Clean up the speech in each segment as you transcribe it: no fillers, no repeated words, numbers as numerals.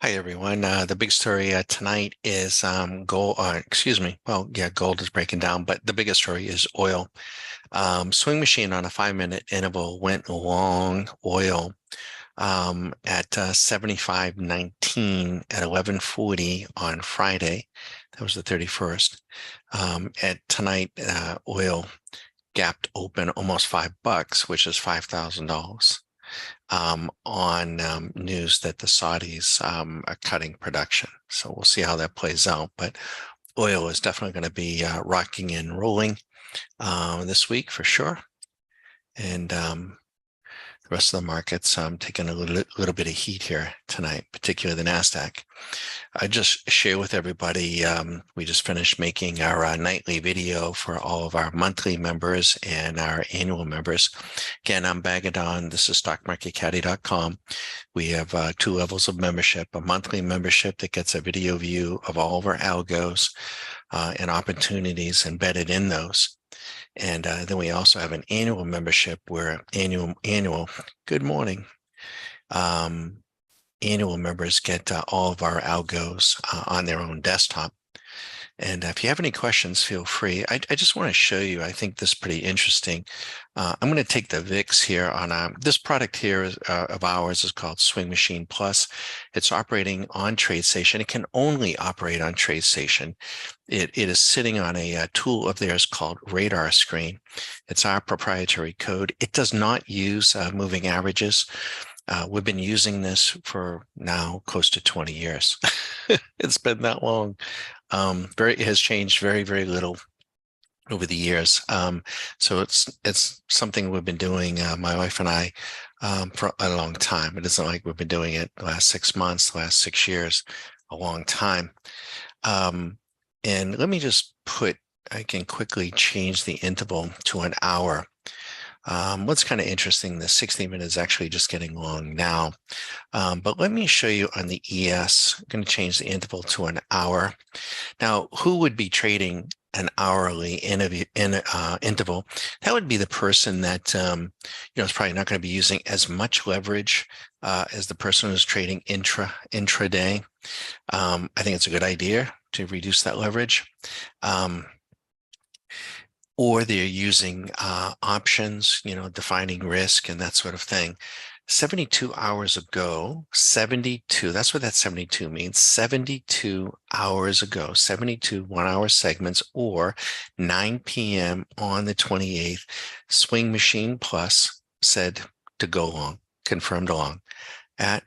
Hi everyone. The big story tonight is gold. Excuse me. Well, yeah, gold is breaking down, but the biggest story is oil. Swing machine on a 5-minute interval went long oil at 75.19 at 11:40 on Friday. That was the 31st. At tonight, oil gapped open almost $5, which is $5,000 on news that the Saudis are cutting production. So we'll see how that plays out. But oil is definitely going to be rocking and rolling this week for sure. And the rest of the markets taking a little bit of heat here tonight, particularly the NASDAQ. I just share with everybody, we just finished making our nightly video for all of our monthly members and our annual members. Again, I'm Bagadon. This is stockmarketcaddy.com. We have two levels of membership, a monthly membership that gets a video view of all of our algos and opportunities embedded in those. And then we also have an annual membership where good morning. Annual members get all of our algos on their own desktop. And if you have any questions, feel free. I just want to show you, I think this is pretty interesting. I'm going to take the VIX here on this product here of ours is called Swing Machine Plus. It's operating on TradeStation. It can only operate on TradeStation. It is sitting on a tool of theirs called Radar Screen. It's our proprietary code. It does not use moving averages. We've been using this for now close to 20 years. It's been that long. It has changed very, very little over the years. So it's something we've been doing, my wife and I, for a long time. It isn't like we've been doing it the last 6 months, the last 6 years, a long time. And let me just I can quickly change the interval to an hour. What's kind of interesting, the 60 minutes is actually just getting long now. But let me show you on the ES. I'm going to change the interval to an hour. Now, who would be trading an hourly interval? That would be the person that is probably not going to be using as much leverage as the person who's trading intraday. I think it's a good idea to reduce that leverage. Or they're using options, defining risk and that sort of thing. 72 hours ago, 72, that's what that 72 means. 72 hours ago, 72 1-hour segments, or 9 p.m. on the 28th, Swing Machine Plus said to go long, confirmed along at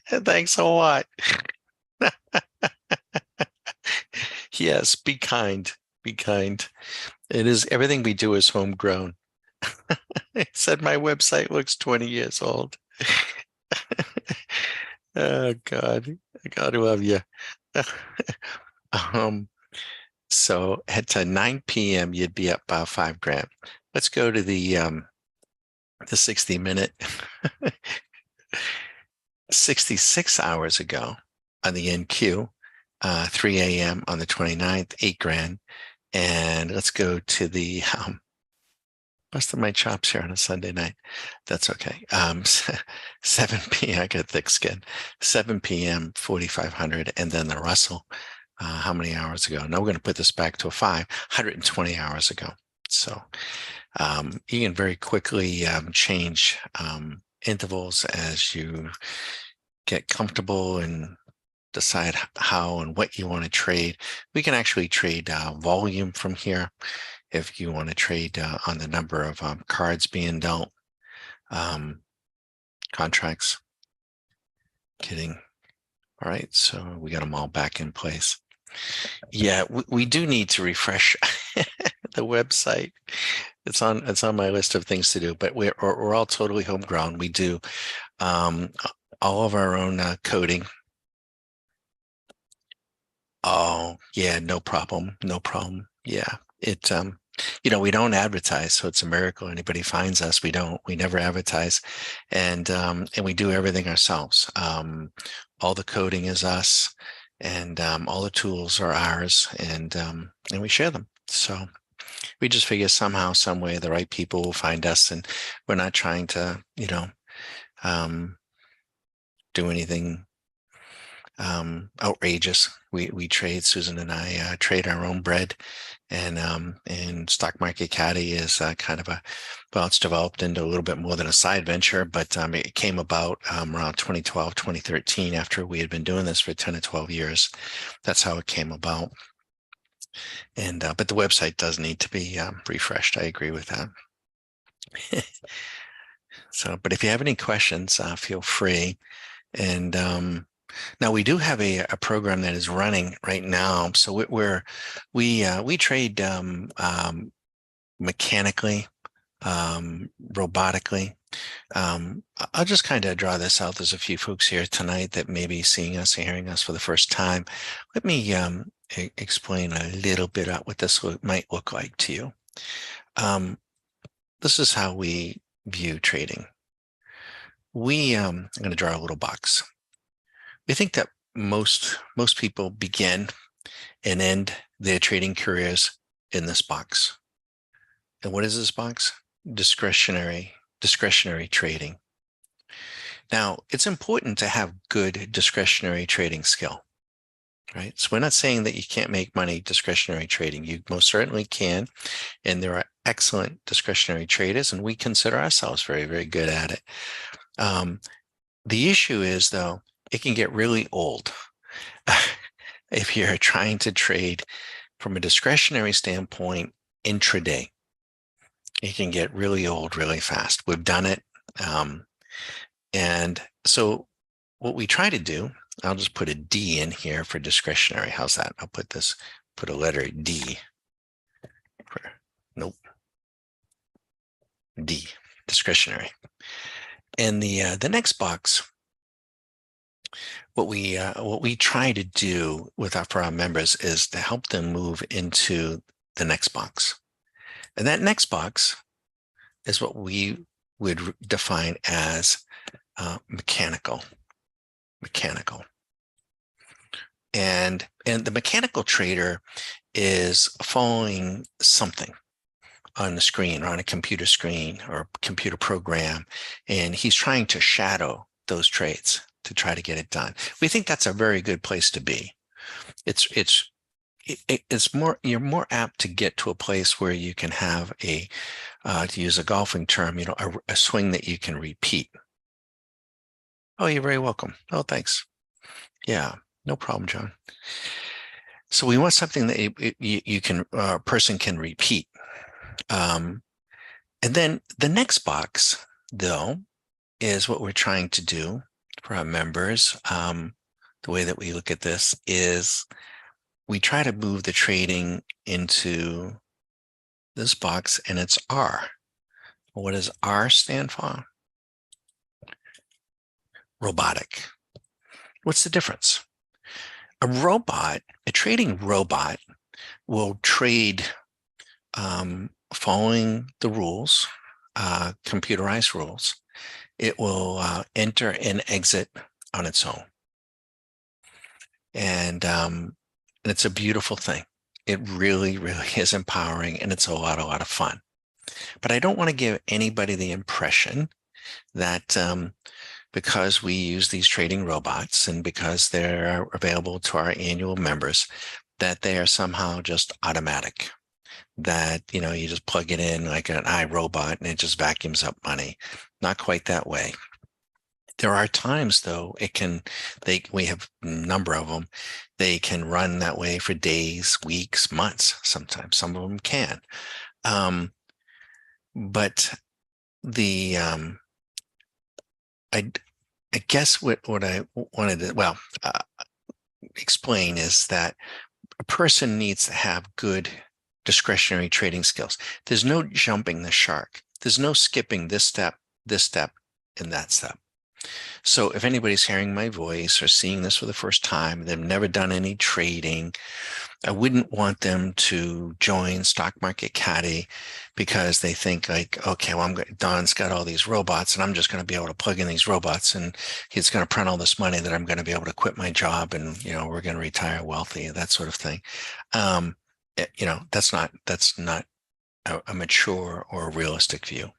thanks a lot. Yes, be kind. Be kind. It is everything we do is homegrown. It said my website looks 20 years old. Oh God, I gotta love you. Um, so at 9 p.m. you'd be up about $5,000. Let's go to the 60-minute. 66 hours ago on the NQ, 3 a.m. on the 29th, $8,000. And let's go to the busted my chops here on a Sunday night. That's okay. 7 p.m. I got thick skin. 7 p.m. 4,500, and then the Russell. How many hours ago? Now we're going to put this back to a 120 hours ago. So you can very quickly change intervals as you get comfortable and decide how and what you want to trade. We can actually trade volume from here if you want to trade on the number of cards being dealt, contracts. Kidding. All right, so we got them all back in place. Yeah, we do need to refresh the website. It's on my list of things to do, but we're all totally homegrown. We do all of our own coding. Oh, yeah, no problem. No problem. Yeah. We don't advertise, so it's a miracle anybody finds us. We never advertise. And we do everything ourselves. All the coding is us, and all the tools are ours, and we share them. So we just figure somehow, some way, the right people will find us, and we're not trying to, um, do anything outrageous. We trade, Susan and I trade our own bread, and Stock Market Caddy is kind of it's developed into a little bit more than a side venture, but it came about around 2012, 2013, after we had been doing this for 10 to 12 years. That's how it came about. And but the website does need to be refreshed. I agree with that. So, but if you have any questions, feel free. And now we do have a program that is running right now. So we trade mechanically, robotically. I'll just kind of draw this out. There's a few folks here tonight that may be seeing us and hearing us for the first time. Let me explain a little bit about what this might look like to you. This is how we view trading. I'm going to draw a little box. We think that most people begin and end their trading careers in this box. And what is this box? Discretionary trading. Now, it's important to have good discretionary trading skill, right? So we're not saying that you can't make money discretionary trading. You most certainly can. And there are excellent discretionary traders, and we consider ourselves very, very good at it. The issue is, though, it can get really old if you're trying to trade from a discretionary standpoint intraday. It can get really old really fast. We've done it. And so what we try to do, I'll just put a D in here for discretionary. How's that? I'll put a letter D. Nope. D, discretionary. And the next box, what we try to do for our members is to help them move into the next box. And that next box is what we would define as mechanical. And the mechanical trader is following something on the screen or on a computer screen or a computer program, and he's trying to shadow those trades to try to get it done. We think that's a very good place to be. It's more, you're more apt to get to a place where you can have to use a golfing term, a swing that you can repeat. Oh, you're very welcome. Oh, thanks. Yeah, no problem, John. So we want something that you can, a person can repeat. And then the next box, though, is what we're trying to do for our members. The way that we look at this is we try to move the trading into this box, and it's R. What does R stand for? Robotic. What's the difference? A trading robot will trade following the rules, computerized rules. It will enter and exit on its own. And it's a beautiful thing. It really, really is empowering, and it's a lot of fun. But I don't want to give anybody the impression that because we use these trading robots and because they're available to our annual members, that they are somehow just automatic. That, you just plug it in like an iRobot and it just vacuums up money. Not quite that way. There are times, though, we have a number of them. They can run that way for days, weeks, months. Sometimes some of them can. But I guess what I wanted to, explain is that a person needs to have good discretionary trading skills. There's no jumping the shark. There's no skipping this step, and that step. So if anybody's hearing my voice or seeing this for the first time, they've never done any trading, I wouldn't want them to join Stock Market Caddy because they think like, okay, well, Don's got all these robots and I'm just going to be able to plug in these robots and he's going to print all this money that I'm going to be able to quit my job and, we're going to retire wealthy, that sort of thing. That's not a mature or a realistic view.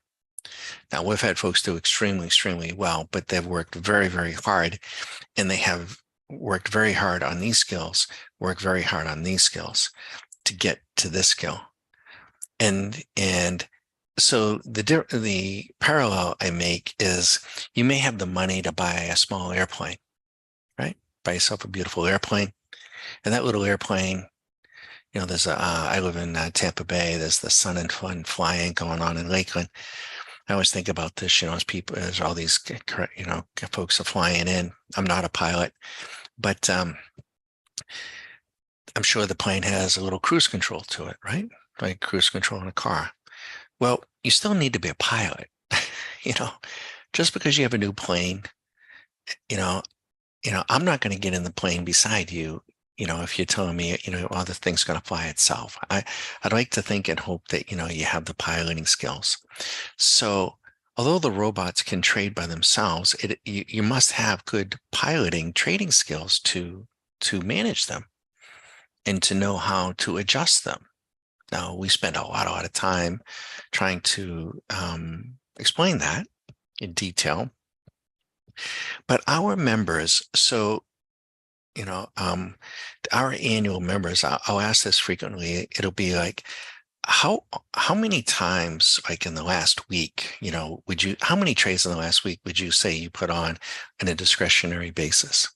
Now, we've had folks do extremely, extremely well, but they've worked very, very hard, and they have worked very hard on these skills, worked very hard on these skills to get to this skill. And so the parallel I make is, you may have the money to buy a small airplane, right? Buy yourself a beautiful airplane, and that little airplane, there's I live in Tampa Bay. There's the sun and fun flying going on in Lakeland. I always think about this, as all these, folks are flying in. I'm not a pilot, but I'm sure the plane has a little cruise control to it, right? Like cruise control in a car. Well, you still need to be a pilot. you know, just because you have a new plane, you know, I'm not going to get in the plane beside you. If you're telling me, all the thing's going to fly itself. I'd like to think and hope that, you have the piloting skills. So although the robots can trade by themselves, you must have good piloting trading skills to manage them and to know how to adjust them. Now, we spend a lot of time trying to explain that in detail. But our members, our annual members, I'll ask this frequently. It'll be like, how many times, like in the last week, how many trades in the last week would you say you put on a discretionary basis?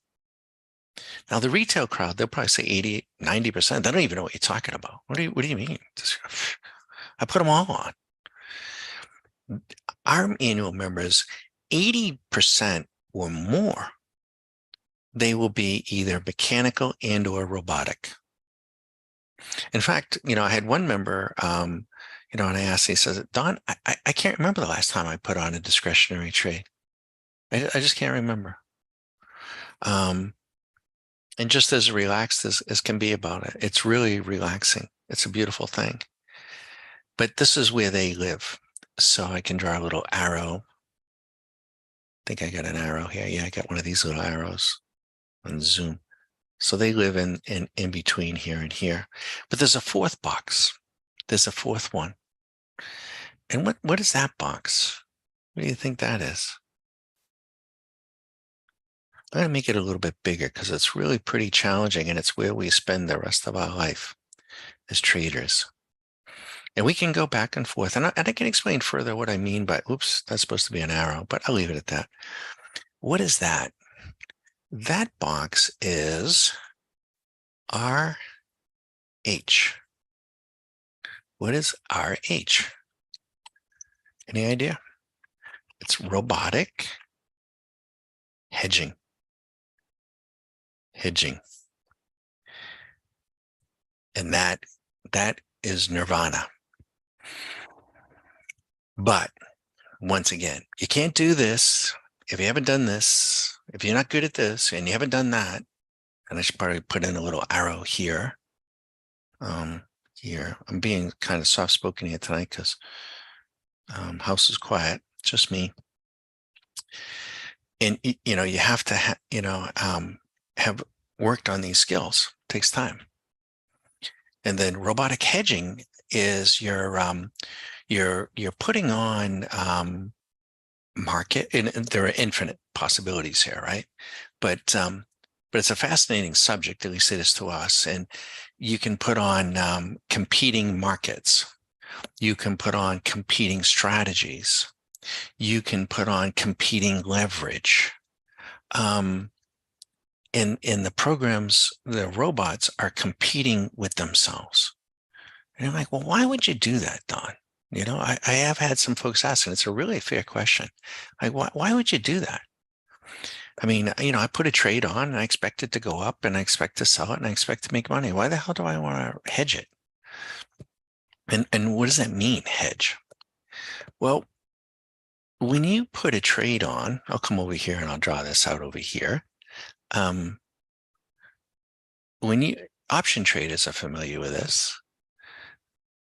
Now, the retail crowd, they'll probably say 80, 90%. They don't even know what you're talking about. What do you mean? I put them all on. Our annual members, 80% or more, they will be either mechanical and or robotic. In fact, I had one member, and I asked, he says, Don, I can't remember the last time I put on a discretionary trade. I just can't remember. And just as relaxed as can be about it. It's really relaxing. It's a beautiful thing. But this is where they live. So I can draw a little arrow. I think I got an arrow here. Yeah, I got one of these little arrows on Zoom. So they live in between here and here. But there's a fourth box. There's a fourth one. And what is that box? What do you think that is? I'm going to make it a little bit bigger because it's really pretty challenging, and it's where we spend the rest of our life as traders. And we can go back and forth. And I can explain further what I mean by, oops, that's supposed to be an arrow, but I'll leave it at that. What is that? That box is RH. What is RH? Any idea? It's robotic hedging. And that is nirvana. But once again, you can't do this if you haven't done this, if you're not good at this and you haven't done that. And I should probably put in a little arrow here. Here, I'm being kind of soft-spoken here tonight because house is quiet, just me. And you have to have worked on these skills. It takes time. And then robotic hedging is you're putting on market, and there are infinite possibilities here, right? But it's a fascinating subject, at least it is to us. And you can put on competing markets. You can put on competing strategies. You can put on competing leverage. In the programs, the robots are competing with themselves. And I'm like, well, why would you do that, Don? I have had some folks ask, and it's a really fair question. Like, why would you do that? I mean, I put a trade on and I expect it to go up and I expect to sell it and I expect to make money. Why the hell do I want to hedge it? And what does that mean, hedge? Well, when you put a trade on, I'll come over here and I'll draw this out over here. Option traders are familiar with this.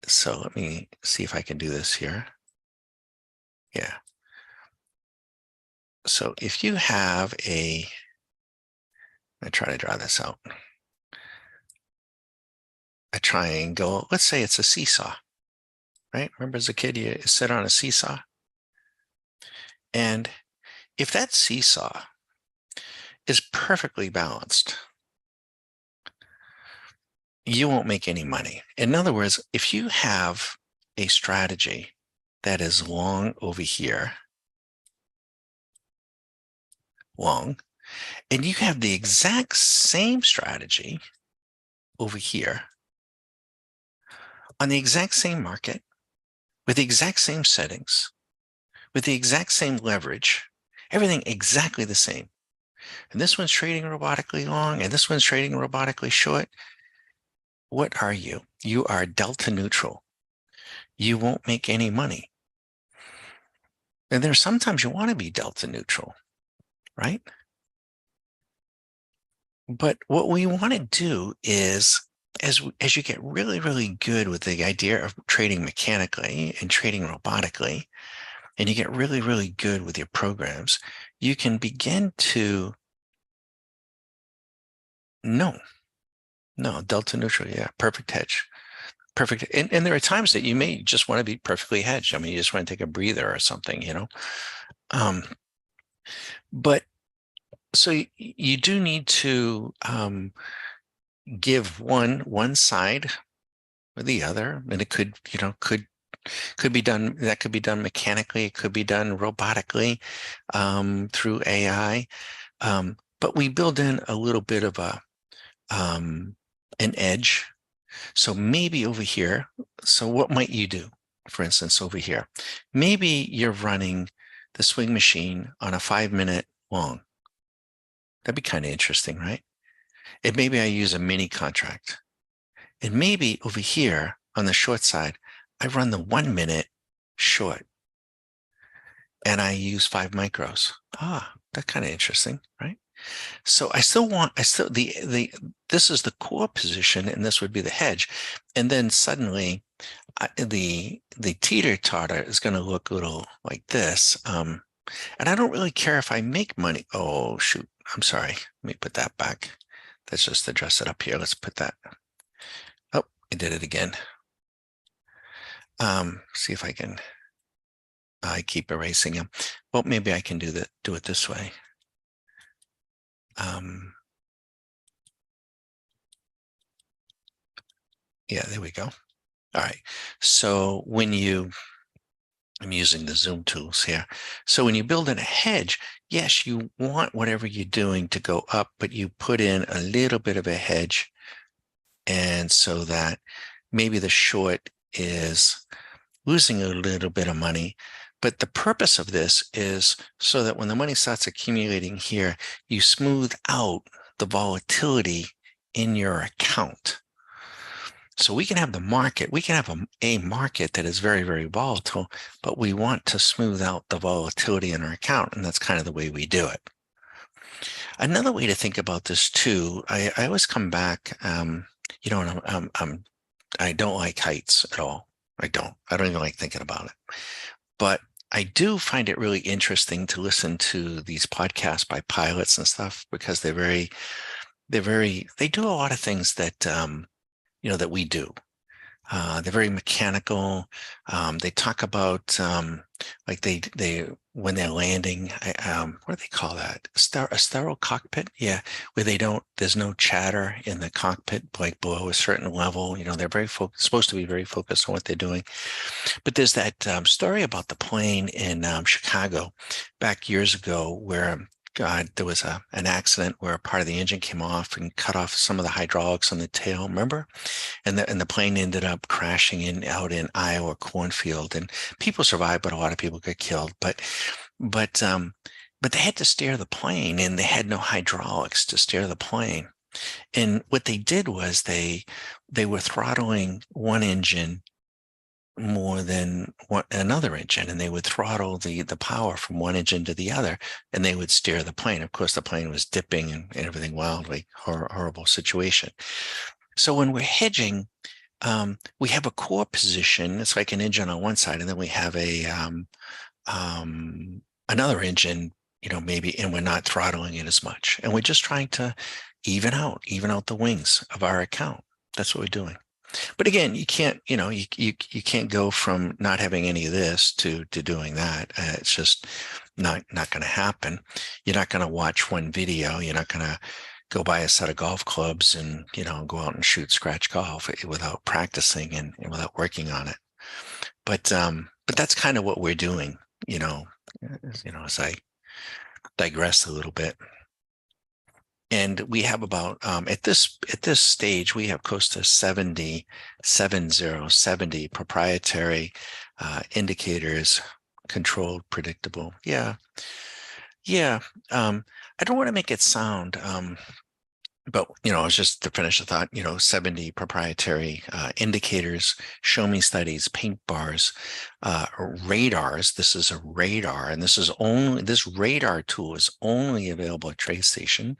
So let me see if I can do this here. Yeah. So if you have I try to draw this out. A triangle, let's say it's a seesaw. right? Remember as a kid, you sit on a seesaw. And if that seesaw is perfectly balanced, you won't make any money. In other words, if you have a strategy that is long over here, long, and you have the exact same strategy over here on the exact same market with the exact same settings, with the exact same leverage, everything exactly the same. And this one's trading robotically long and this one's trading robotically short. What are you? You are delta neutral. You won't make any money. And there's sometimes you want to be delta neutral, right? But what we want to do is as you get really, really good with the idea of trading mechanically and trading robotically, and you get really, really good with your programs, you can begin to no, delta neutral. Yeah, perfect hedge. Perfect. And there are times that you may just want to be perfectly hedged. I mean, you just want to take a breather or something, you know. Um, but so you do need to give one side or the other, and it could, you know, could be done. That could be done mechanically. It could be done robotically through AI. But we build in a little bit of a an edge. So maybe over here. So what might you do? For instance, over here, maybe you're running the swing machine on a 5 minute long. That'd be kind of interesting, right? And maybe I use a mini contract. And maybe over here on the short side, I run the 1 minute short and I use 5 micros. That's kind of interesting, right? So this is the core position and this would be the hedge. And then suddenly the teeter totter is going to look a little like this. And I don't really care if I make money. Oh, shoot. I'm sorry. Let me put that back. Let's just address it up here. Let's put that. Oh, I did it again. See if I can. I keep erasing them. Well, maybe I can do it this way. Yeah, there we go. All right. So I'm using the zoom tools here. So when you build in a hedge, yes, you want whatever you're doing to go up, but you put in a little bit of a hedge. And so that maybe the short is losing a little bit of money. But the purpose of this is so that when the money starts accumulating here, you smooth out the volatility in your account. So we can have the market, we can have a market that is very, very volatile, but we want to smooth out the volatility in our account. And that's kind of the way we do it. Another way to think about this too, I always come back, you know, and I don't like heights at all. I don't even like thinking about it. But I do find it really interesting to listen to these podcasts by pilots and stuff because they do a lot of things that, you know, that we do. They're very mechanical. They talk about like they when they're landing. What do they call that? A sterile cockpit. Yeah, where there's no chatter in the cockpit, like below a certain level. You know, they're supposed to be very focused on what they're doing. But there's that story about the plane in Chicago back years ago where there was an accident where a part of the engine came off and cut off some of the hydraulics on the tail. Remember? And the plane ended up crashing out in Iowa cornfield, and people survived, but a lot of people got killed. But they had to steer the plane, and they had no hydraulics to steer the plane. And what they did was they were throttling one engine more than another engine, and they would throttle the power from one engine to the other, and they would steer the plane. Of course, the plane was dipping and everything wildly horrible situation. So when we're hedging, we have a core position. It's like an engine on one side, and then we have another engine, you know, maybe, and we're not throttling it as much. And we're just trying to even out the wings of our account. That's what we're doing. But again, you can't, you can't go from not having any of this to doing that. It's just not going to happen. You're not going to watch one video. You're not going to go buy a set of golf clubs and, go out and shoot scratch golf without practicing and without working on it. But that's kind of what we're doing, as I digress a little bit. And we have about at this stage, we have close to 70 proprietary indicators, controlled, predictable. Yeah, yeah. I don't want to make it sound, but it's just to finish the thought. 70 proprietary indicators, show me studies, paint bars, radars. This is a radar, and this radar tool is only available at TradeStation.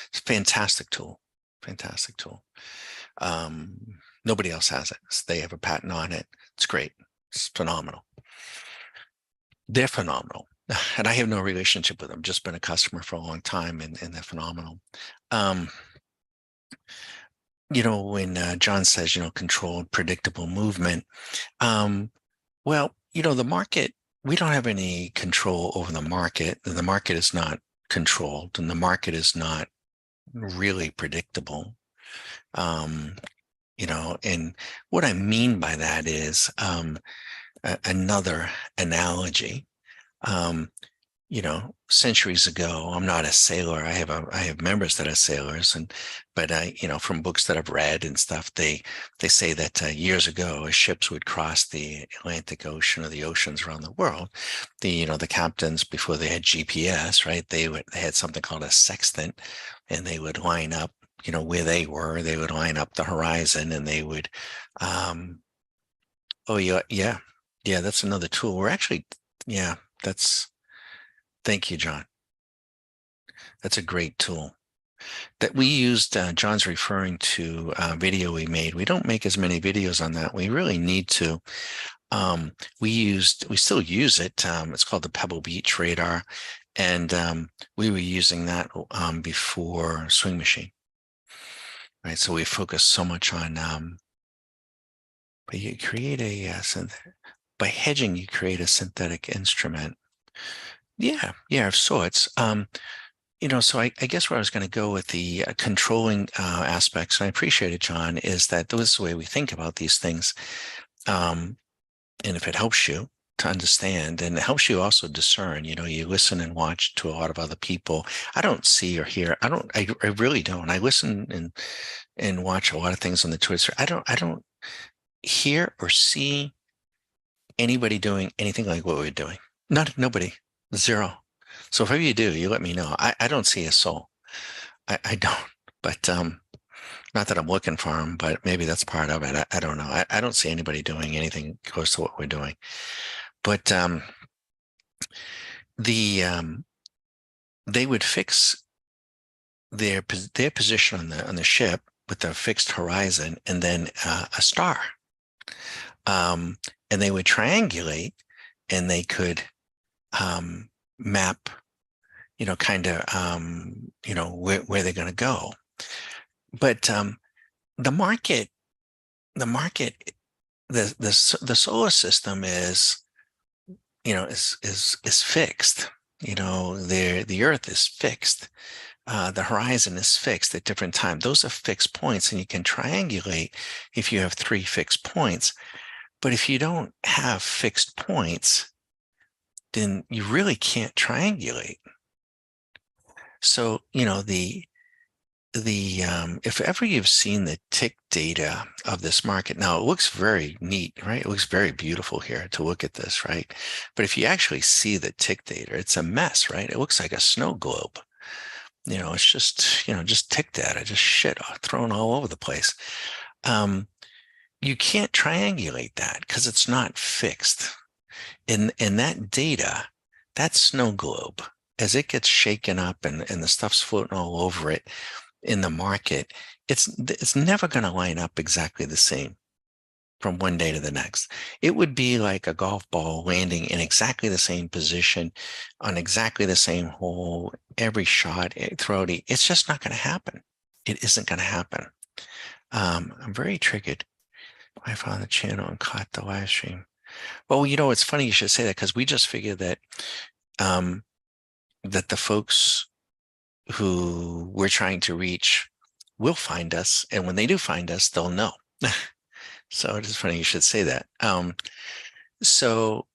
It's a fantastic tool. Fantastic tool. Nobody else has it. They have a patent on it. It's great. It's phenomenal. They're phenomenal. And I have no relationship with them, just been a customer for a long time, and they're phenomenal. When John says, controlled, predictable movement, well, the market, we don't have any control over the market. The market is not controlled, and the market is not really predictable. And what I mean by that is another analogy. Centuries ago, I'm not a sailor. I have members that are sailors, but from books that I've read and stuff, they say that years ago, as ships would cross the Atlantic Ocean or the oceans around the world, the captains, before they had GPS, right? They had something called a sextant, and they would line up, where they were. They would line up the horizon, and they would, oh yeah, that's another tool. We're actually, yeah, thank you, John. That's a great tool that we used. John's referring to a video we made. We don't make as many videos on that. We really need to. We still use it. It's called the Pebble Beach radar. And we were using that before Swing Machine. Right. So we focus so much on, but you create by hedging, you create a synthetic instrument. Yeah, of sorts. So I guess where I was going to go with the controlling aspects, and I appreciate it, John, is that this is the way we think about these things. And if it helps you to understand, and it helps you also discern, you listen and watch to a lot of other people. I don't see or hear. I really don't. I listen and watch a lot of things on the Twitter. I don't hear or see anybody doing anything like what we're doing. Nobody. Zero. So if ever you do, you let me know. I don't see a soul. I don't. But not that I'm looking for them, but maybe that's part of it. I don't know. I don't see anybody doing anything close to what we're doing. But they would fix their position on the ship with a fixed horizon and then a star. And they would triangulate, and they could map, kind of, where they're going to go. But the market, the solar system is fixed. The Earth is fixed. The horizon is fixed at different times. Those are fixed points, and you can triangulate if you have 3 fixed points. But if you don't have fixed points, then you really can't triangulate. So, if ever you've seen the tick data of this market, now it looks very neat, right? It looks very beautiful here to look at this, right? But if you actually see the tick data, it's a mess, right? It looks like a snow globe. It's just tick data, just shit thrown all over the place. You can't triangulate that because it's not fixed. In that data, that snow globe, as it gets shaken up and the stuff's floating all over it in the market, it's never going to line up exactly the same from one day to the next. It would be like a golf ball landing in exactly the same position on exactly the same hole, every shot throughout. It's just not going to happen. It isn't going to happen. I'm very triggered. I found the channel and caught the live stream. Well, it's funny you should say that because we just figured that um, that the folks who we're trying to reach will find us, and when they do find us, they'll know. So it is funny you should say that. So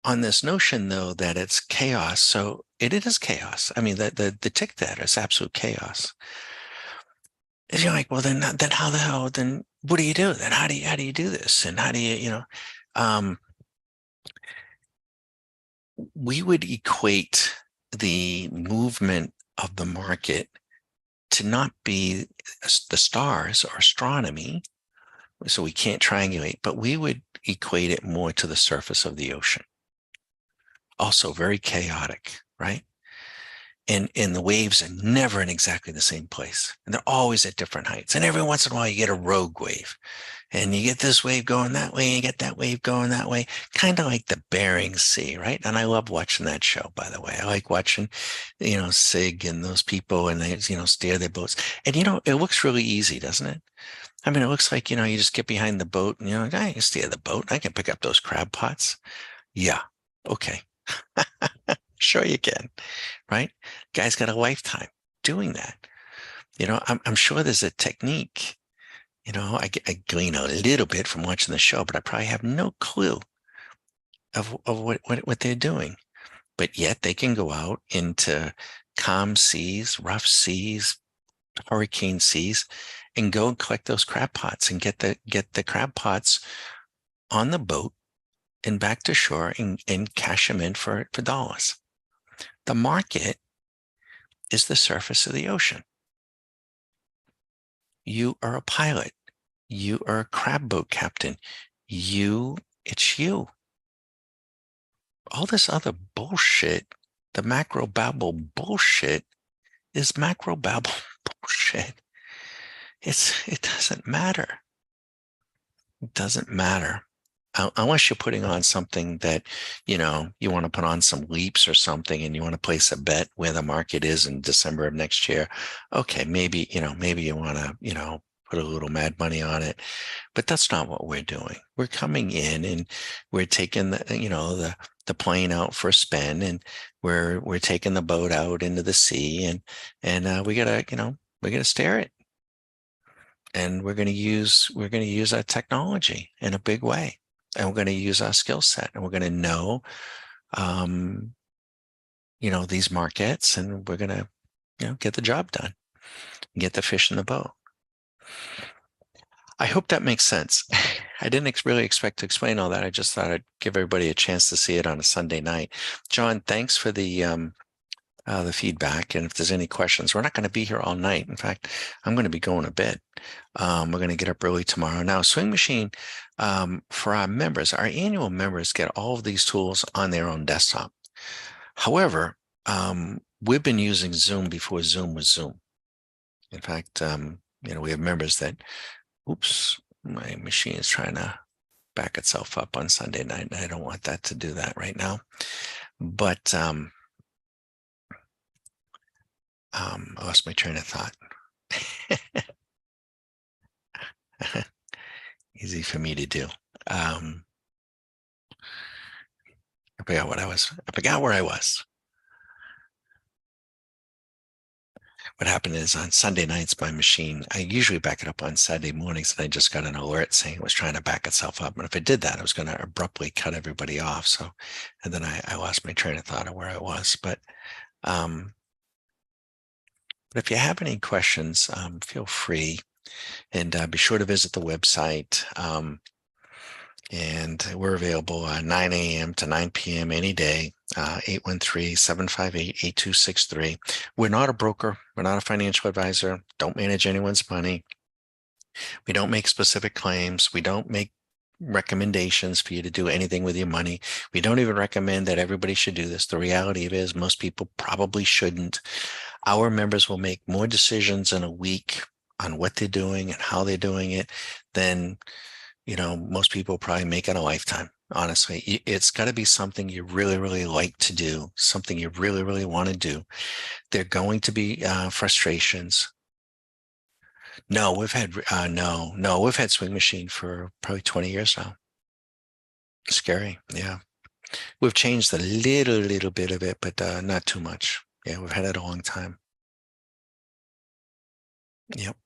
on this notion, though, that it's chaos, so it is chaos. I mean, the tick data is absolute chaos. If you're like, well, then how the hell? Then what do you do? Then how do you do this? And how do you? Um, we would equate the movement of the market to not be the stars or astronomy, so we can't triangulate, but we would equate it more to the surface of the ocean. Also very chaotic, right? And the waves are never in exactly the same place. And they're always at different heights. And every once in a while you get a rogue wave. And you get this wave going that way, and you get that wave going that way, kind of like the Bering Sea, right? And I love watching that show, by the way. I like watching, Sig and those people, and they, steer their boats. And, it looks really easy, doesn't it? I mean, it looks like, you just get behind the boat and, I can steer the boat. I can pick up those crab pots. Yeah. Okay. Sure you can, right? Guy's got a lifetime doing that. I'm sure there's a technique. I glean a little bit from watching the show, but I probably have no clue of what they're doing. But yet they can go out into calm seas, rough seas, hurricane seas, and go and collect those crab pots and get the crab pots on the boat and back to shore and cash them in for dollars. The market is the surface of the ocean. You are a pilot. You are a crab boat captain. It's you. All this other bullshit, the macro babble bullshit, is macro babble bullshit. It doesn't matter. It doesn't matter. Unless you're putting on something that, you want to put on some leaps or something and you want to place a bet where the market is in December of next year. Okay, maybe you want to, put a little mad money on it, but that's not what we're doing. We're coming in and we're taking the plane out for a spin, and we're taking the boat out into the sea, and we gotta steer it, and we're gonna use our technology in a big way, and we're gonna use our skill set, and we're gonna know um, these markets, and we're gonna get the job done, get the fish in the boat. I hope that makes sense. I didn't really expect to explain all that. I just thought I'd give everybody a chance to see it on a Sunday night. John, thanks for the feedback. And if there's any questions, we're not going to be here all night. In fact, I'm going to be going to bed. We're going to get up early tomorrow. Now, Swing Machine, for our members, our annual members get all of these tools on their own desktop. However, we've been using Zoom before Zoom was Zoom. In fact, we have members that, oops, my machine is trying to back itself up on Sunday night. I don't want that to do that right now. But I lost my train of thought. Easy for me to do. I forgot what I was. I forgot where I was. What happened is on Sunday nights, my machine, I usually back it up on Saturday mornings, and I just got an alert saying it was trying to back itself up. And if it did that, I was going to abruptly cut everybody off. So, and then I lost my train of thought of where I was. But if you have any questions, feel free, and be sure to visit the website. And we're available 9 a.m. to 9 p.m. any day, 813-758-8263. We're not a broker. We're not a financial advisor. Don't manage anyone's money. We don't make specific claims. We don't make recommendations for you to do anything with your money. We don't even recommend that everybody should do this. The reality of it is most people probably shouldn't. Our members will make more decisions in a week on what they're doing and how they're doing it than most people probably make in a lifetime. Honestly, it's got to be something you really, really like to do, something you really, really want to do. There are going to be frustrations. No, we've had no, we've had Swing Machine for probably 20 years now. Scary. Yeah. We've changed a little bit of it, but not too much. Yeah, we've had it a long time. Yep.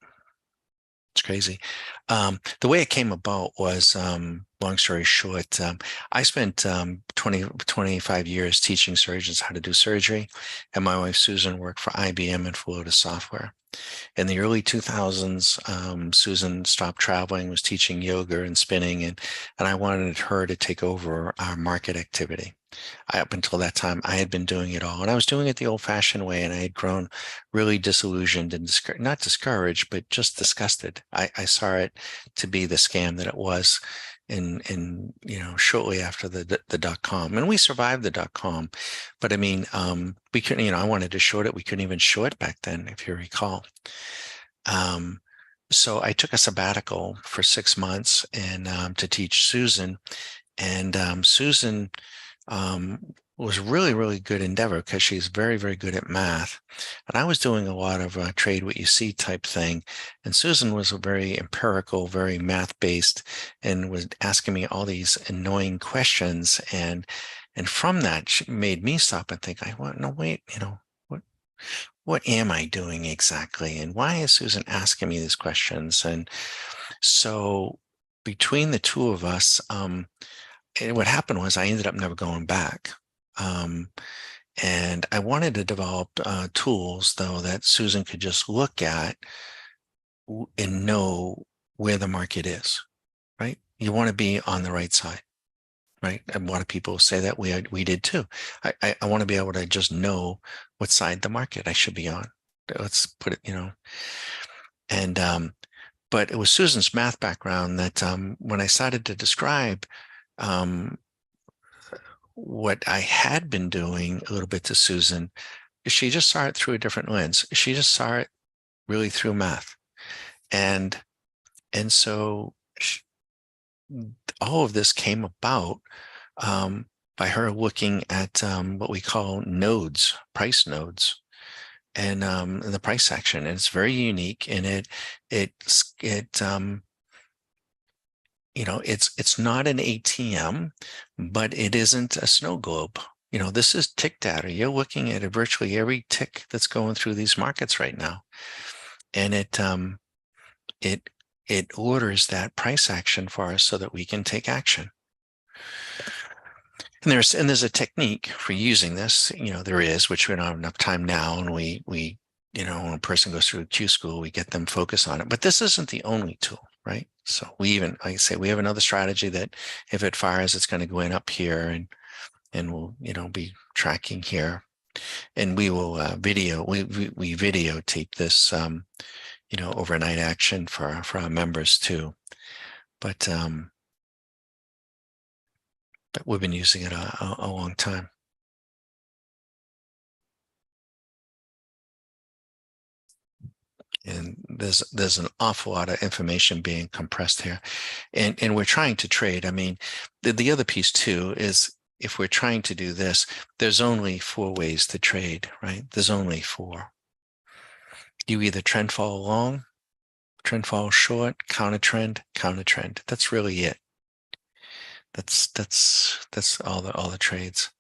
It's crazy. The way it came about was, long story short, I spent 25 years teaching surgeons how to do surgery, and my wife Susan worked for IBM and flew to software. In the early 2000s, Susan stopped traveling, was teaching yoga and spinning, and I wanted her to take over our market activity. Up until that time, I had been doing it all, and I was doing it the old-fashioned way, and I had grown really disillusioned and not discouraged, but just disgusted. I saw it to be the scam that it was shortly after the dot-com, and we survived the dot-com, but I mean, we couldn't, I wanted to short it. We couldn't even short back then, if you recall. Um, so I took a sabbatical for 6 months and to teach Susan, and Susan um, was really good endeavor because she's very good at math. And I was doing a lot of trade what you see type thing. And Susan was a very empirical, very math based, and was asking me all these annoying questions. And from that, she made me stop and think, I want, no, wait, what am I doing exactly? And why is Susan asking me these questions? And so between the two of us, and what happened was I ended up never going back. Um, and I wanted to develop tools, though, that Susan could just look at and know where the market is, right? You want to be on the right side, right? And a lot of people say that we did too. I want to be able to just know what side the market I should be on. Let's put it. And but it was Susan's math background that when I started to describe um, what I had been doing a little bit to Susan, she just saw it through a different lens. She just saw it really through math. And so all of this came about by her looking at what we call nodes, price nodes, and the price section. And it's very unique, and it's not an ATM, but it isn't a snow globe. This is tick data. You're looking at virtually every tick that's going through these markets right now, and it it orders that price action for us so that we can take action. And there's a technique for using this. There is, which we don't have enough time now, and we when a person goes through Q school, we get them focused on it. But this isn't the only tool, right? So like I say, we have another strategy that if it fires, it's going to go in up here, and we'll be tracking here, and we will we videotape this overnight action for our members too. But we've been using it a long time. And there's an awful lot of information being compressed here, and we're trying to trade. I mean, the other piece too is if we're trying to do this, there's only 4 ways to trade, right? There's only 4. You either trend follow long, trend follow short, counter trend, counter trend. That's really it. That's all the trades.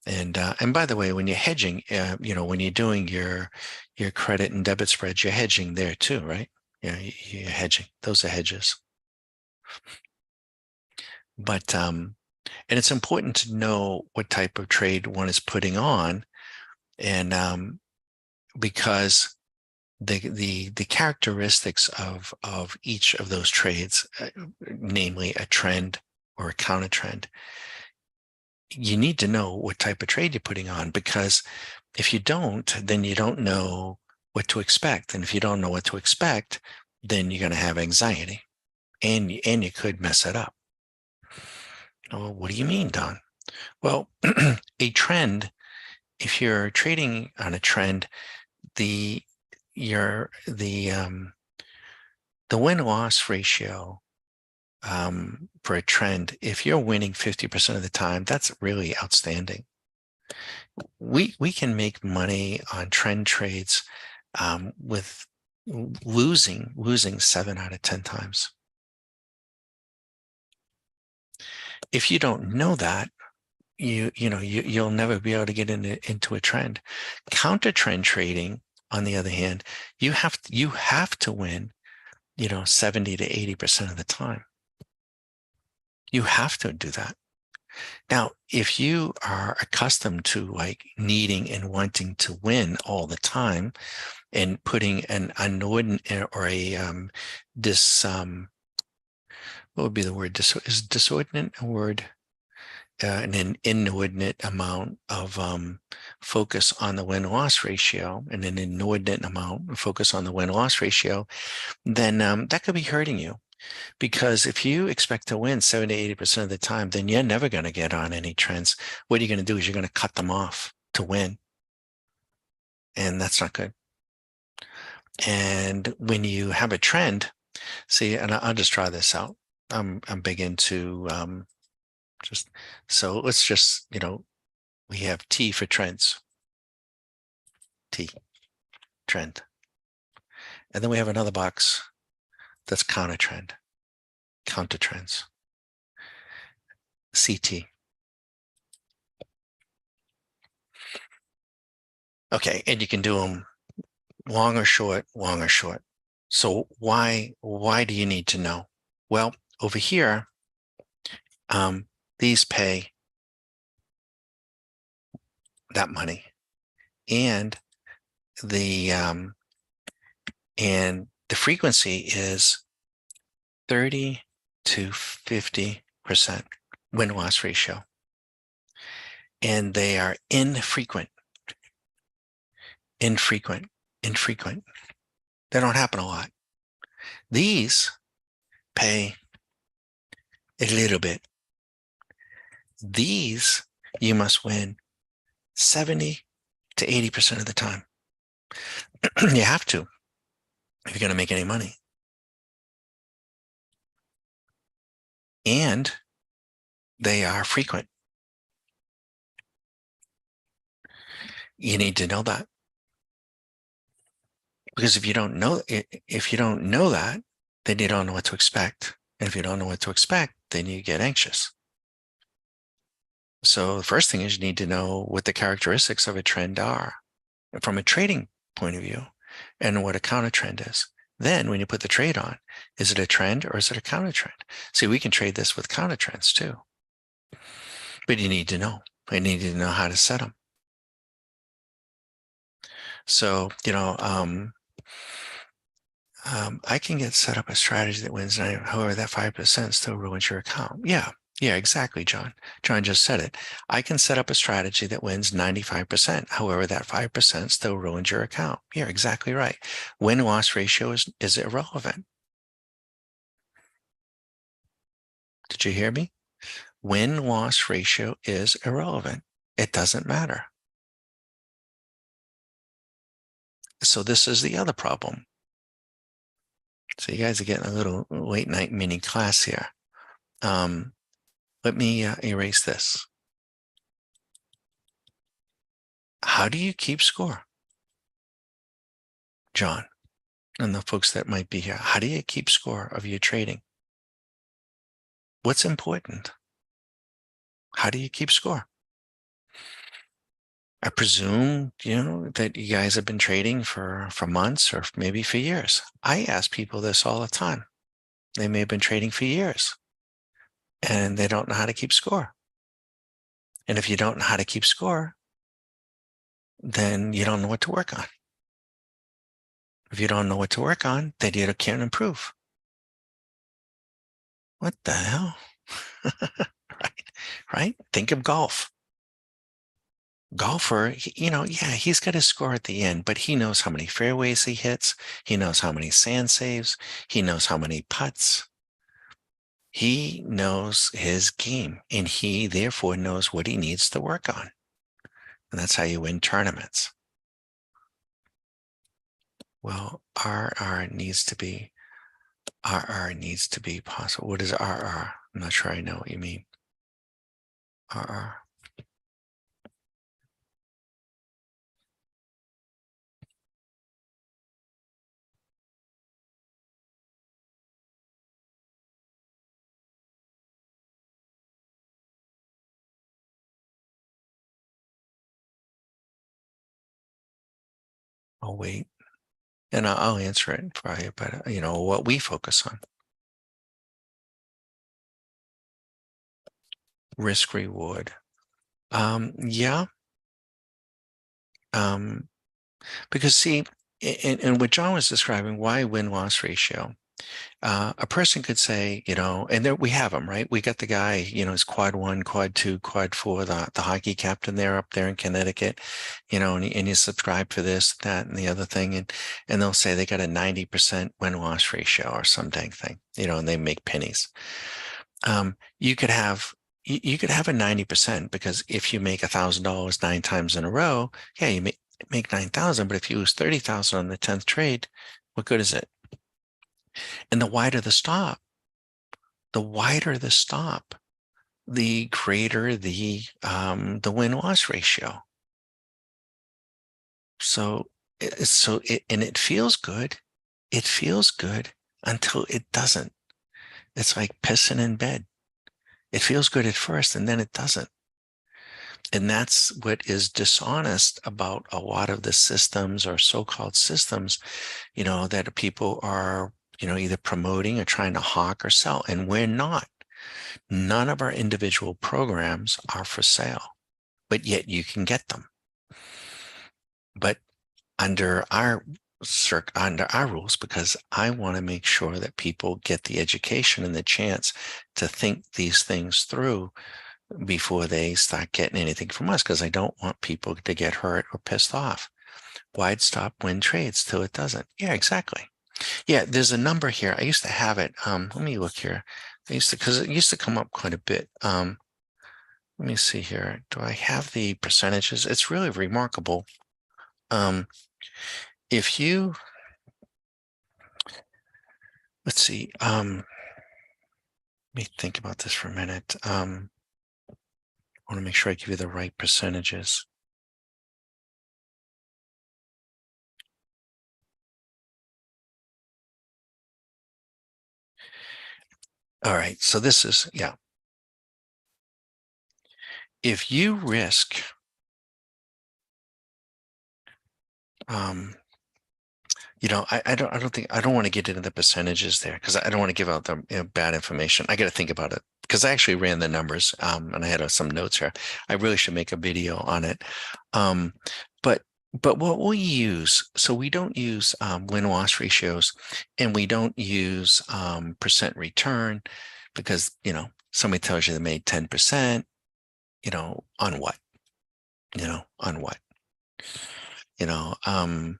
And by the way, when you're hedging, when you're doing your credit and debit spreads, you're hedging there too, right? You're hedging. Those are hedges. But and it's important to know what type of trade one is putting on, and because the characteristics of each of those trades, namely a trend or a counter trend, you need to know what type of trade you're putting on, because if you don't, then you don't know what to expect. And if you don't know what to expect, then you're going to have anxiety, and you could mess it up. Oh, what do you mean, Don? Well, a trend, if you're trading on a trend, the win-loss ratio for a trend, if you're winning 50% of the time, that's really outstanding. We can make money on trend trades with losing 7 out of 10 times. If you don't know that, you'll never be able to get into a trend. Counter trend trading, on the other hand, you have to win, 70 to 80% of the time. You have to do that. Now, if you are accustomed to like needing and wanting to win all the time and putting an inordinate or a dis what would be the word? Is disordinate a word? An inordinate amount of focus on the win-loss ratio and an inordinate amount of focus on the win-loss ratio, then that could be hurting you. Because if you expect to win 70 to 80% of the time, then you're never going to get on any trends. What you're going to do is you're going to cut them off to win. And that's not good. And when you have a trend, see, and I'll just try this out. I'm big into so let's just, we have T for trends. T, trend. And then we have another box that's counter trend, counter trends. CT. Okay, and you can do them long or short, long or short. So why do you need to know? Well, over here, these pay that money, and the frequency is 30 to 50% win-loss ratio, and they are infrequent. They don't happen a lot. These pay a little bit. These you must win 70 to 80% of the time. You have to if you're going to make any money. And they are frequent. You need to know that. Because if you don't know that, then you don't know what to expect. And if you don't know what to expect, then you get anxious. So the first thing is you need to know what the characteristics of a trend are from a trading point of view and what a counter trend is. Then when you put the trade on, is it a trend or is it a counter trend? See, we can trade this with counter trends too. But you need to know. You need to know how to set them. So, I can get set up a strategy that wins, however, that 5% still ruins your account. Yeah, exactly, John. John just said it. I can set up a strategy that wins 95%. However, that 5% still ruins your account. You're exactly right. Win-loss ratio is irrelevant. Did you hear me? Win-loss ratio is irrelevant. It doesn't matter. So this is the other problem. So you guys are getting a little late night mini class here. Let me erase this. How do you keep score? John, and the folks that might be here, how do you keep score of your trading? What's important? How do you keep score? I presume, that you guys have been trading for months or maybe for years. I ask people this all the time. They may have been trading for years and they don't know how to keep score. And if you don't know how to keep score, then you don't know what to work on. If you don't know what to work on, then you can't improve. What the hell? Right? Think of golf. Golfer, he's got to score at the end, but he knows how many fairways he hits. He knows how many sand saves. He knows how many putts. He knows his game, and he therefore knows what he needs to work on. And that's how you win tournaments. Well, RR needs to be possible. What is RR? I'm not sure I know what you mean. RR. I'll wait and I'll answer it for you, but what we focus on, risk reward. Yeah. Um, because see, in what John was describing, why win-loss ratio? A person could say, and there we have them, right? We got the guy, he's quad one, quad two, quad four, the hockey captain there up there in Connecticut, and you subscribe for this, that, and the other thing, and they'll say they got a 90% win-loss ratio or some dang thing, and they make pennies. You could have you could have a 90% because if you make $1,000 nine times in a row, yeah, you make 9,000, but if you lose 30,000 on the 10th trade, what good is it? And the wider the stop, the greater the win-loss ratio. So and it feels good. It feels good until it doesn't. It's like pissing in bed. It feels good at first and then it doesn't. And that's what is dishonest about a lot of the systems or so-called systems, that people are, either promoting or trying to hawk or sell. And we're not. None of our individual programs are for sale, but yet you can get them. But under our under our rules, because I want to make sure that people get the education and the chance to think these things through before they start getting anything from us, because I don't want people to get hurt or pissed off. Wide stop win trades till it doesn't. Yeah, exactly. Yeah, there's a number here. I used to have it. Let me look here. Because it used to come up quite a bit. Let me see here. Do I have the percentages? It's really remarkable. Um, if you, let's see, let me think about this for a minute. I want to make sure I give you the right percentages. All right, so this is, yeah. If you risk, I don't think, I don't want to get into the percentages there because I don't want to give out the bad information. I got to think about it because I actually ran the numbers, and I had some notes here. I really should make a video on it. Um, but what we use, so we don't use win-loss ratios, and we don't use percent return because somebody tells you they made 10%, on what? On what? You know, um,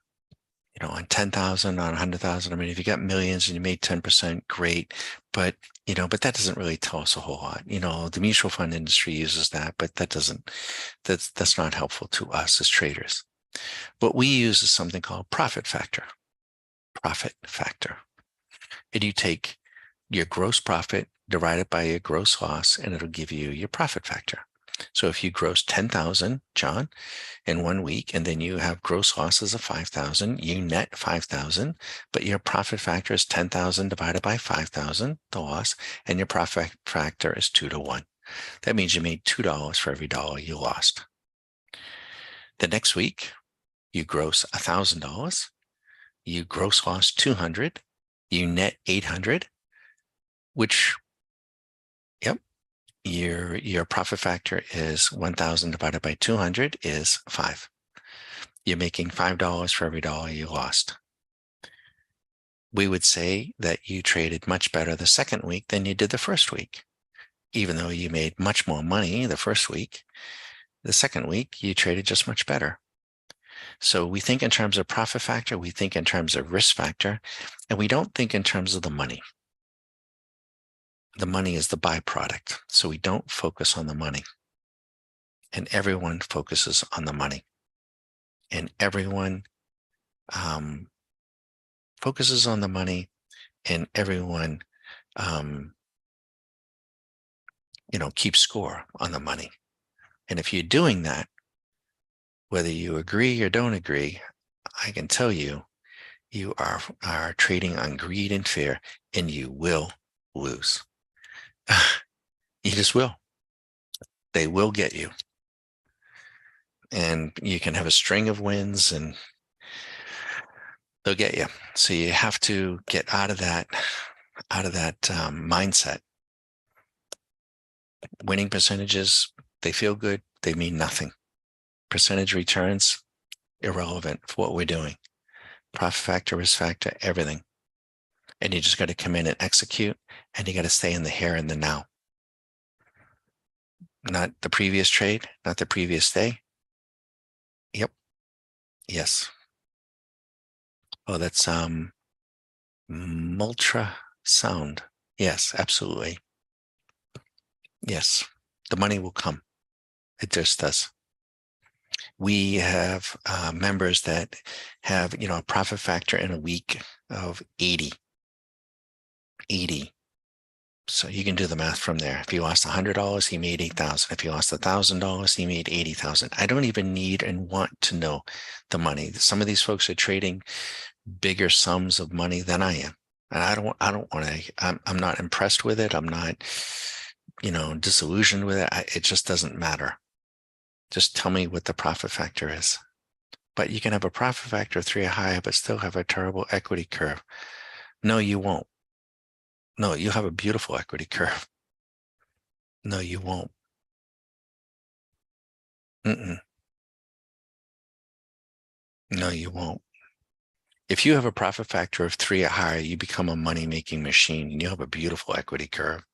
on 10,000, on 100,000. I mean, if you got millions and you made 10%, great. But that doesn't really tell us a whole lot. The mutual fund industry uses that, but that's not helpful to us as traders. What we use is something called profit factor. Profit factor. And you take your gross profit divided by your gross loss, and it'll give you your profit factor. So if you gross 10,000, John, in 1 week, and then you have gross losses of 5,000, you net 5,000, but your profit factor is 10,000 divided by 5,000, the loss, and your profit factor is 2 to 1. That means you made $2 for every dollar you lost. The next week, you gross $1,000, you gross loss 200, you net 800, which, yep, your profit factor is 1,000 divided by 200 is 5. You're making $5 for every dollar you lost. We would say that you traded much better the second week than you did the first week. Even though you made much more money the first week, the second week you traded just much better. So we think in terms of profit factor, we think in terms of risk factor, and we don't think in terms of the money. The money is the byproduct. So we don't focus on the money. And everyone focuses on the money. And everyone focuses on the money, and everyone keeps score on the money. And if you're doing that, whether you agree or don't agree, I can tell you, you are trading on greed and fear, and you will lose. You just will. They will get you. And you can have a string of wins, and they'll get you. So you have to get out of that mindset. Winning percentages, they feel good. They mean nothing. Percentage returns, irrelevant for what we're doing. Profit factor, risk factor, everything. And you just got to come in and execute, and you got to stay in the here and the now. Not the previous trade, not the previous day. Yep. Yes. Oh, that's Multra sound. Yes, absolutely. Yes. The money will come. It just does. We have members that have, a profit factor in a week of 80. 80. So you can do the math from there. If he lost $100, he made 8,000. If he lost $1,000, he made 80,000. I don't even need and want to know the money. Some of these folks are trading bigger sums of money than I am. And I don't want to, I'm not impressed with it. I'm not, disillusioned with it. It just doesn't matter. Just tell me what the profit factor is. But you can have a profit factor of 3 or higher, but still have a terrible equity curve. No, you won't. No, you have a beautiful equity curve. No, you won't. Mm-mm. No, you won't. If you have a profit factor of 3 or higher, you become a money-making machine, and you have a beautiful equity curve.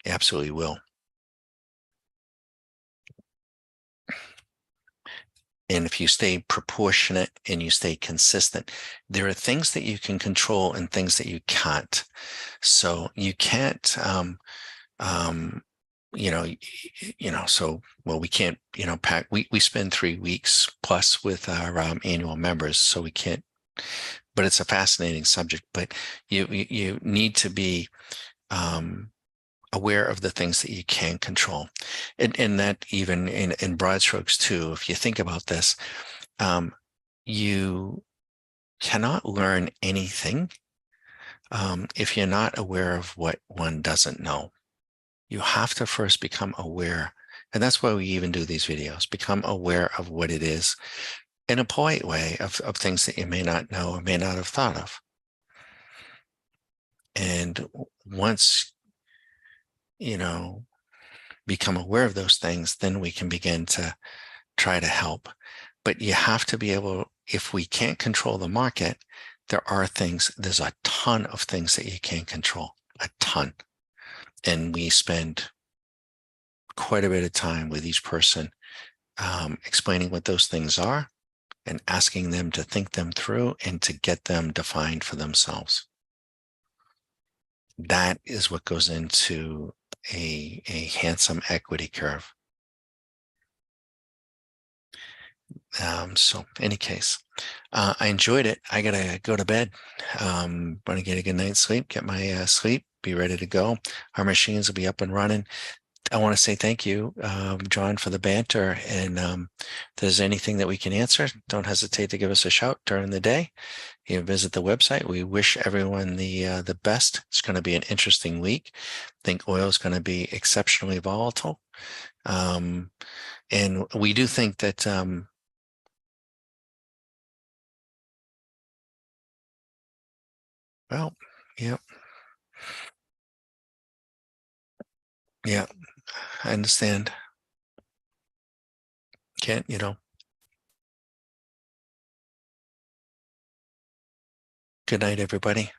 You absolutely will. And if you stay proportionate and you stay consistent, there are things that you can control and things that you can't. So you can't, um, you know, so, well, we can't, pack, we spend 3 weeks plus with our annual members, so we can't, but it's a fascinating subject, but you need to be, aware of the things that you can control. And that even in broad strokes too, if you think about this, you cannot learn anything if you're not aware of what one doesn't know. You have to first become aware. And that's why we even do these videos, become aware of what it is in a polite way of things that you may not know or may not have thought of. And once, you know, become aware of those things, then we can begin to try to help. But you have to be able, if we can't control the market, there's a ton of things that you can control, a ton. And we spend quite a bit of time with each person explaining what those things are and asking them to think them through and to get them defined for themselves. That is what goes into a handsome equity curve. So any case, I enjoyed it. I gotta go to bed. Want to get a good night's sleep, get my sleep, be ready to go. Our machines will be up and running. I want to say thank you, John, for the banter. And if there's anything that we can answer, don't hesitate to give us a shout during the day. You visit the website. We wish everyone the best. It's going to be an interesting week. I think oil is going to be exceptionally volatile. And we do think that well, yeah, yeah, I understand. Can't, good night, everybody.